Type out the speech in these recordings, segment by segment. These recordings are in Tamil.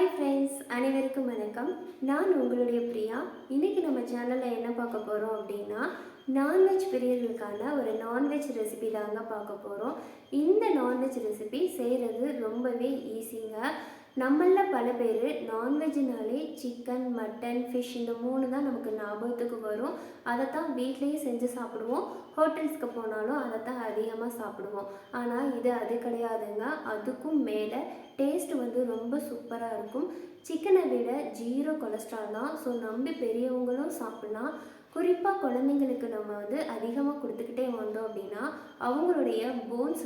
ஹாய் ஃப்ரெண்ட்ஸ், அனைவருக்கும் வணக்கம். நான் உங்களுடைய பிரியா. இன்றைக்கி நம்ம சேனலில் என்ன பார்க்க போகிறோம் அப்படின்னா, நான்வெஜ் பிரியர்களுக்கான ஒரு நான்வெஜ் ரெசிபி தாங்க பார்க்க போகிறோம். இந்த நான்வெஜ் ரெசிபி செய்கிறது ரொம்பவே ஈஸிங்க. நம்மளில் பல பேர் நான்வெஜ்னாலே சிக்கன், மட்டன், ஃபிஷ் இந்த 3 தான் நமக்கு ஞாபகத்துக்கு வரும். அதை தான் வீட்லேயே செஞ்சு சாப்பிடுவோம். ஹோட்டல்ஸ்க்கு போனாலும் அதை தான் அதிகமாக சாப்பிடுவோம். ஆனால் இது அது கிடையாதுங்க. அதுக்கும் மேலே டேஸ்ட் ரொம்ப சூப்பராக இருக்கும். சிக்கனை விட 0 கொலஸ்ட்ரால் தான். ஸோ நம்பி பெரியவங்களும் சாப்பிட்லாம். குறிப்பாக குழந்தைங்களுக்கு நம்ம அதிகமாக கொடுத்துக்கிட்டே வந்தோம் அப்படின்னா அவங்களுடைய போன்ஸ்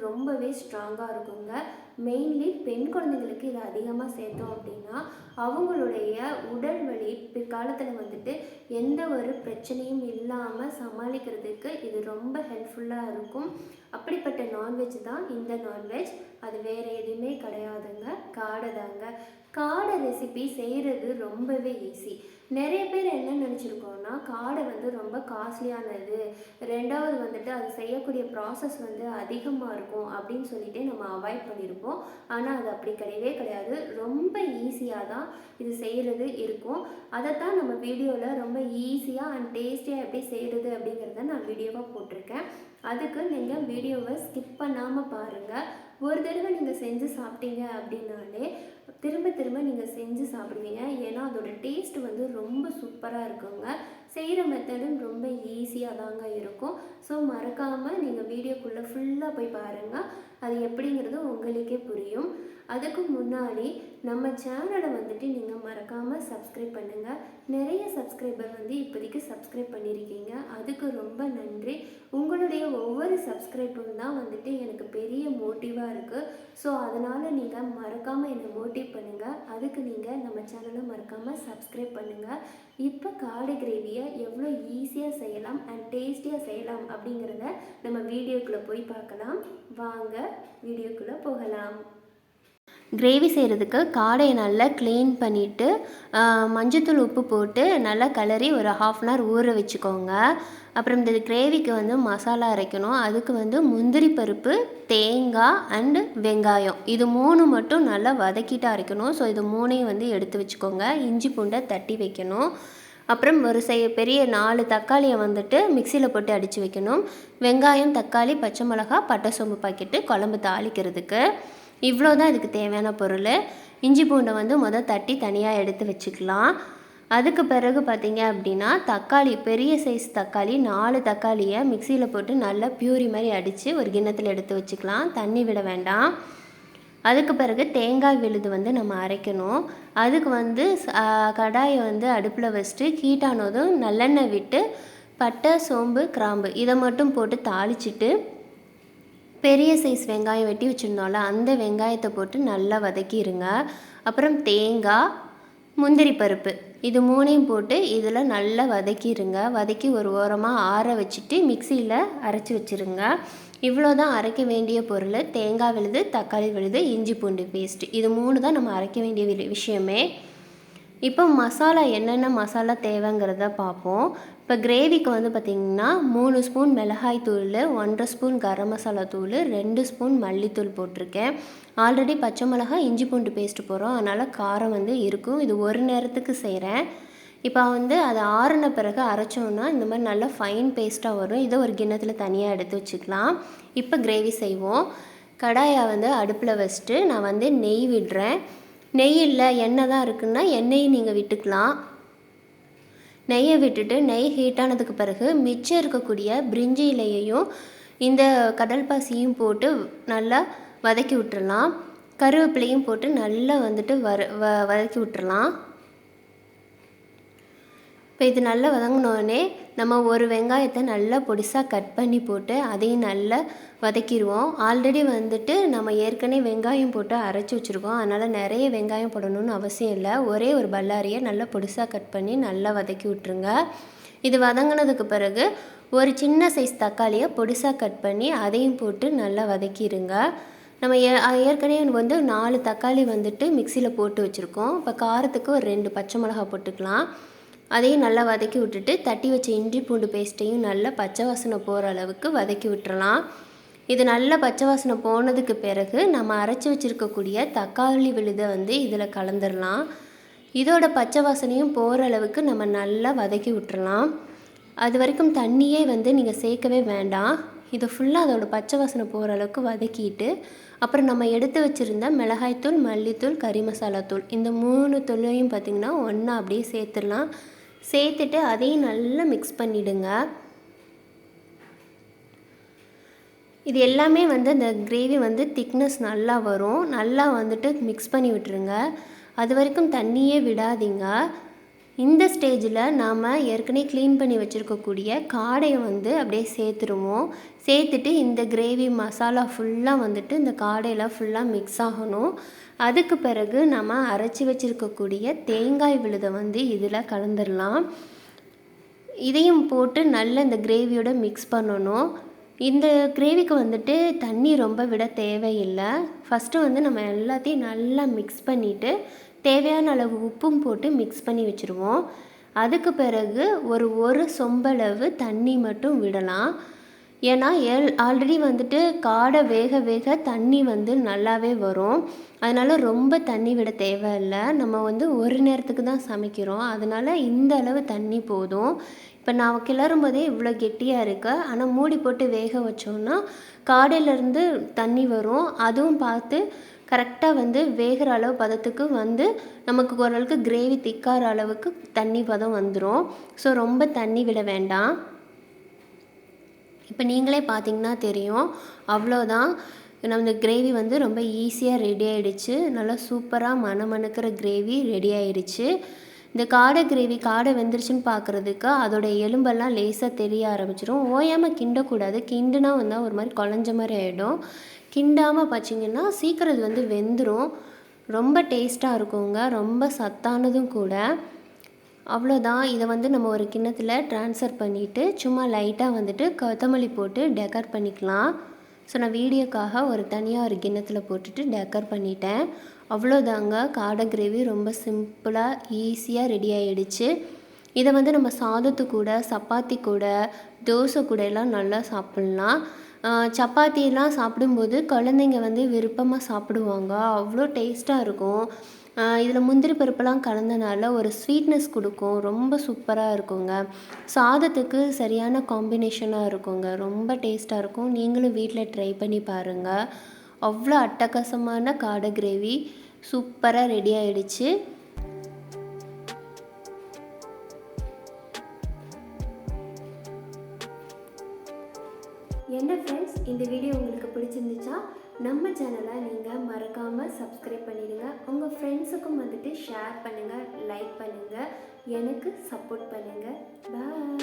ரொம்பவே ஸ்ட்ராங்காக இருக்குங்க. மெயின்லி பெண் குழந்தைங்களுக்கு இதை அதிகமாக சேர்த்தோம் அப்படின்னா அவங்களுடைய உடல் வலி பிற்காலத்தில் எந்த ஒரு பிரச்சனையும் இல்லாமல் சமாளிக்கிறதுக்கு இது ரொம்ப ஹெல்ப்ஃபுல்லாக இருக்கும். அப்படிப்பட்ட நான்வெஜ் தான் இந்த நான்வெஜ். அது வேறு எதுவுமே கிடையாதுங்க, காடை தாங்க. காடை ரெசிபி செய்கிறது ரொம்பவே ஈஸி. நிறைய பேர் என்ன நினச்சிருக்கோன்னா காடை ரொம்ப காஸ்ட்லியானது, ரெண்டாவது அது செய்யக்கூடிய ப்ராசஸ் அதிகமாக இருக்கும் அப்படின்னு சொல்லிட்டு நம்ம அவாய்ட் பண்ணியிருப்போம். ஆனால் அது அப்படி கிடையவே கிடையாது. ரொம்ப ஈஸியாக தான் இது செய்கிறது இருக்கும். அதைத்தான் நம்ம வீடியோவில் ரொம்ப ஈஸியாக அண்ட் டேஸ்டியாக எப்படி செய்கிறது அப்படிங்கிறத நான் வீடியோவாக போட்டிருக்கேன். அதுக்கு நீங்கள் வீடியோவை ஸ்கிப் பண்ணாமல் பாருங்கள். ஒரு தடவை நீங்கள் செஞ்சு சாப்பிட்டீங்க அப்படின்னாலே திரும்ப திரும்ப நீங்கள் செஞ்சு சாப்பிடுவீங்க. ஏன்னா அதோட டேஸ்ட் ரொம்ப சூப்பராக இருக்குங்க. செய்கிற மெத்தடும் ரொம்ப ஈஸியாக தாங்க இருக்கும். ஸோ மறக்காமல் நீங்கள் வீடியோக்குள்ளே ஃபுல்லாக போய் பாருங்கள். அது எப்படிங்கிறது உங்களுக்கே புரியும். அதுக்கு முன்னாடி நம்ம சேனலை நீங்கள் மறக்காமல் சப்ஸ்கிரைப் பண்ணுங்கள். நிறைய சப்ஸ்கிரைபர் இப்போதைக்கு சப்ஸ்கிரைப் பண்ணியிருக்கீங்க. அதுக்கு ரொம்ப நன்றி. உங்களுடைய ஒவ்வொரு சப்ஸ்கிரைப்பும் தான் எனக்கு பெரிய மோட்டிவாக இருக்குது. ஸோ அதனால் நீங்கள் மறக்காமல் என்னை மோட்டிவ் பண்ணுங்கள். அதுக்கு நீங்கள் நம்ம சேனலை மறக்காமல் சப்ஸ்கிரைப் பண்ணுங்கள். இப்போ காடை கிரேவியை எவ்வளோ ஈஸியாக செய்யலாம் அண்ட் டேஸ்டியாக செய்யலாம் அப்படிங்கிறத நம்ம வீடியோக்குள்ளே போய் பார்க்கலாம். வாங்க வீடியோக்குள்ளே போகலாம். கிரேவி செய்கிறதுக்கு காடையை நல்லா க்ளீன் பண்ணிவிட்டு மஞ்சத்தூள் உப்பு போட்டு நல்லா கிளறி ஒரு 1/2 அன் ஹவர் ஊற வச்சுக்கோங்க. அப்புறம் இந்த கிரேவிக்கு மசாலா அரைக்கணும். அதுக்கு முந்திரி பருப்பு, தேங்காய் அண்டு வெங்காயம் இது 3 மட்டும் நல்லா வதக்கிட்டு அரைக்கணும். ஸோ இது 3ஐயும் எடுத்து வச்சுக்கோங்க. இஞ்சி பூண்டை தட்டி வைக்கணும். அப்புறம் ஒரு பெரிய 4 தக்காளியை மிக்சியில் போட்டு அடித்து வைக்கணும். வெங்காயம், தக்காளி, பச்சை மிளகா, பட்டை, சோம்பு பாக்கெட்டு குழம்பு தாளிக்கிறதுக்கு இவ்வளோ தான் இதுக்கு தேவையான பொருள். இஞ்சி பூண்டை முதல் தட்டி தனியாக எடுத்து வச்சுக்கலாம். அதுக்கு பிறகு பார்த்திங்க அப்படின்னா தக்காளி, பெரிய சைஸ் தக்காளி 4 தக்காளியை மிக்சியில் போட்டு நல்லா பியூரி மாதிரி அடித்து ஒரு கிண்ணத்தில் எடுத்து வச்சுக்கலாம். தண்ணி விட வேண்டாம். அதுக்கு பிறகு தேங்காய் விழுது நம்ம அரைக்கணும். அதுக்கு கடாயை அடுப்பில் வச்சுட்டு ஹீட்டானதும் நல்லெண்ணெய் விட்டு பட்டை, சோம்பு, கிராம்பு இதை மட்டும் போட்டு தாளிச்சிட்டு பெரிய சைஸ் வெங்காயம் வெட்டி வச்சுருந்தோம்ல அந்த வெங்காயத்தை போட்டு நல்லா வதக்கிடுங்க. அப்புறம் தேங்காய், முந்திரி பருப்பு இது 3ஐயும் போட்டு இதில் நல்லா வதக்கிடுங்க. வதக்கி ஒரு ஓரமாக ஆற வச்சுட்டு மிக்சியில் அரைச்சி வச்சுருங்க. இவ்வளோ தான் அரைக்க வேண்டிய பொருள். தேங்காய் விழுது, தக்காளி விழுது, இஞ்சி பூண்டு பேஸ்ட்டு இது 3 தான் நம்ம அரைக்க வேண்டிய விஷயமே. இப்போ மசாலா என்னென்ன மசாலா தேவைங்கிறத பார்ப்போம். இப்போ கிரேவிக்கு பார்த்திங்கன்னா 3 ஸ்பூன் மிளகாய் தூள், 1.5 ஸ்பூன் கரம் மசாலா தூள், 2 ஸ்பூன் மல்லித்தூள் போட்டிருக்கேன். ஆல்ரெடி பச்சை மிளகாய், இஞ்சி பூண்டு பேஸ்ட்டு போடுறோம். அதனால் காரம் இருக்கும். இது ஒரு நேரத்துக்கு செய்கிறேன். இப்போ அதை ஆறின பிறகு அரைச்சோன்னா இந்த மாதிரி நல்லா ஃபைன் பேஸ்ட்டாக வரும். இதை ஒரு கிண்ணத்தில் தனியாக எடுத்து வச்சுக்கலாம். இப்போ கிரேவி செய்வோம். கடாயை அடுப்பில் வச்சுட்டு நான் நெய் விடுறேன். நெய் இல்லை எண்ணெய் தான் இருக்குன்னா எண்ணெயை நீங்கள் விட்டுக்கலாம். நெய்யை விட்டுட்டு நெய் ஹீட்டானதுக்கு பிறகு மிச்சம் இருக்கக்கூடிய பிரிஞ்சி இலையையும் இந்த கடல் பாசியும் போட்டு நல்லா வதக்கி விட்டுறலாம். கருவேப்பிலையும் போட்டு நல்லா வதக்கி விட்டுறலாம். இப்போ இது நல்லா வதங்கினோடனே நம்ம ஒரு வெங்காயத்தை நல்லா பொடிசாக கட் பண்ணி போட்டு அதையும் நல்லா வதக்கிடுவோம். ஆல்ரெடி நம்ம ஏற்கனவே வெங்காயம் போட்டு அரைச்சி வச்சுருக்கோம். அதனால் நிறைய வெங்காயம் போடணும்னு அவசியம் இல்லை. ஒரே ஒரு பல்லாரியை நல்லா பொடிசாக கட் பண்ணி நல்லா வதக்கி விட்டுருங்க. இது வதங்கினதுக்கு பிறகு ஒரு சின்ன சைஸ் தக்காளியை பொடிசாக கட் பண்ணி அதையும் போட்டு நல்லா வதக்கிடுங்க. நம்ம ஏற்கனவே 4 தக்காளி மிக்சியில் போட்டு வச்சுருக்கோம். இப்போ காரத்துக்கு ஒரு 2 பச்சை மிளகா போட்டுக்கலாம். அதையும் நல்லா வதக்கி விட்டுட்டு தட்டி வச்ச இஞ்சி பூண்டு பேஸ்ட்டையும் நல்லா பச்சை வாசனை போகிற அளவுக்கு வதக்கி விட்டுறலாம். இது நல்ல பச்சை வாசனை போனதுக்கு பிறகு நம்ம அரைச்சி வச்சுருக்கக்கூடிய தக்காளி விழுதை வந்து இதில் கலந்துடலாம். இதோட பச்சை வாசனையும் போகிற அளவுக்கு நம்ம நல்லா வதக்கி விட்டுறலாம். அது வரைக்கும் தண்ணியே வந்து நீங்கள் சேர்க்கவே வேண்டாம். இதை ஃபுல்லாக அதோட பச்சை வாசனை போகிற அளவுக்கு வதக்கிட்டு அப்புறம் நம்ம எடுத்து வச்சுருந்த மிளகாய்த்தூள், மல்லித்தூள், கறி மசாலா தூள் இந்த 3 தூளையும் பார்த்திங்கன்னா ஒன்றா அப்படியே சேர்த்துடலாம். சேர்த்துட்டு அதையும் நல்லா மிக்ஸ் பண்ணிவிடுங்க. இது எல்லாமே வந்து அந்த கிரேவி வந்து திக்னஸ் நல்லா வரும். நல்லா வந்துட்டு மிக்ஸ் பண்ணி விட்டுருங்க. அது வரைக்கும் தண்ணியே விடாதீங்க. இந்த ஸ்டேஜில் நாம் ஏற்கனவே க்ளீன் பண்ணி வச்சுருக்கக்கூடிய காடையை வந்து அப்படியே சேர்த்துருவோம். சேர்த்துட்டு இந்த கிரேவி மசாலா ஃபுல்லாக வந்துட்டு இந்த காடையில் ஃபுல்லாக மிக்ஸ் ஆகணும். அதுக்கு பிறகு நம்ம அரைச்சி வச்சுருக்கக்கூடிய தேங்காய் விழுதை வந்து இதில் கலந்துடலாம். இதையும் போட்டு நல்லா இந்த கிரேவியோட மிக்ஸ் பண்ணணும். இந்த கிரேவிக்கு வந்துட்டு தண்ணி ரொம்ப விட தேவையில்லை. ஃபஸ்ட்டு வந்து நம்ம எல்லாத்தையும் நல்லா மிக்ஸ் பண்ணிவிட்டு தேவையான அளவு உப்பும் போட்டு மிக்ஸ் பண்ணி வச்சுருவோம். அதுக்கு பிறகு ஒரு சொம்பளவு தண்ணி மட்டும் விடலாம். ஏன்னா ஆல்ரெடி வந்துட்டு காடை வேக வேக தண்ணி வந்து நல்லாவே வரும். அதனால் ரொம்ப தண்ணி விட தேவையில்லை. நம்ம வந்து ஒரு நேரத்துக்கு தான் சமைக்கிறோம். அதனால் இந்த அளவு தண்ணி போதும். இப்போ நான் கிளறும் போதே இவ்வளோ கெட்டியாக இருக்குது. ஆனால் மூடி போட்டு வேக வச்சோன்னா காடையிலேருந்து தண்ணி வரும். அதுவும் பார்த்து கரெக்டாக வந்து வேகிற அளவு பதத்துக்கு வந்து நமக்கு ஓரளவுக்கு கிரேவி திக்கார அளவுக்கு தண்ணி பதம் வந்துடும். ஸோ ரொம்ப தண்ணி விட வேண்டாம். இப்போ நீங்களே பார்த்தீங்கன்னா தெரியும். அவ்வளோதான், நம்ம கிரேவி வந்து ரொம்ப ஈஸியாக ரெடி ஆகிடுச்சு. நல்லா சூப்பராக மணக்கிற கிரேவி ரெடி ஆகிடுச்சு. இந்த காடை கிரேவி காடை வெந்துருச்சுன்னு பார்க்குறதுக்கு அதோட எலும்பெல்லாம் லேசாக தெரிய ஆரம்பிச்சிடும். ஓயாமல் கிண்டக்கூடாது. கிண்டுனா வந்தால் ஒரு மாதிரி குழஞ்ச மாதிரி ஆகிடும். கிண்டாமல் பார்த்திங்கன்னா சீக்கிரம் இது வந்து வெந்துடும். ரொம்ப டேஸ்ட்டாக இருக்குங்க. ரொம்ப சத்தானதும் கூட. அவ்வளோதான். இதை வந்து நம்ம ஒரு கிண்ணத்தில் ட்ரான்ஸ்ஃபர் பண்ணிவிட்டு சும்மா லைட்டாக வந்துட்டு கொத்தமல்லி போட்டு டெக்கர் பண்ணிக்கலாம். ஸோ நான் வீடியோக்காக தனியாக ஒரு கிண்ணத்தில் போட்டுட்டு டெக்கர் பண்ணிட்டேன். அவ்வளோதாங்க, காடை கிரேவி ரொம்ப சிம்பிளாக ஈஸியாக ரெடி ஆகிடுச்சு. இதை வந்து நம்ம சாதத்து கூட, சப்பாத்தி கூட, தோசை கூட எல்லாம் நல்லா சாப்பிட்லாம். சப்பாத்திலாம் சாப்பிடும்போது குழந்தைங்க வந்து விருப்பமாக சாப்பிடுவாங்க. அவ்வளோ டேஸ்ட்டாக இருக்கும். இதில் முந்திரி பருப்பெல்லாம் கலந்தனால ஒரு ஸ்வீட்னஸ் கொடுக்கும். ரொம்ப சூப்பராக இருக்குங்க. சாதத்துக்கு சரியான காம்பினேஷனாக இருக்குங்க. ரொம்ப டேஸ்ட்டாக இருக்கும். நீங்களும் வீட்டில் ட்ரை பண்ணி பாருங்கள். அவ்வளோ அட்டகாசமான காடை கிரேவி சூப்பராக ரெடி ஆகிடுச்சு. என்ன ஃப்ரெண்ட்ஸ், இந்த வீடியோ உங்களுக்கு பிடிச்சிருந்துச்சா நம்ம சேனலை நீங்கள் மறக்காமல் சப்ஸ்கிரைப் பண்ணிடுங்க. உங்கள் ஃப்ரெண்ட்ஸுக்கும் வந்துட்டு ஷேர் பண்ணுங்கள், லைக் பண்ணுங்கள், எனக்கு சப்போர்ட் பண்ணுங்கள். பாய்.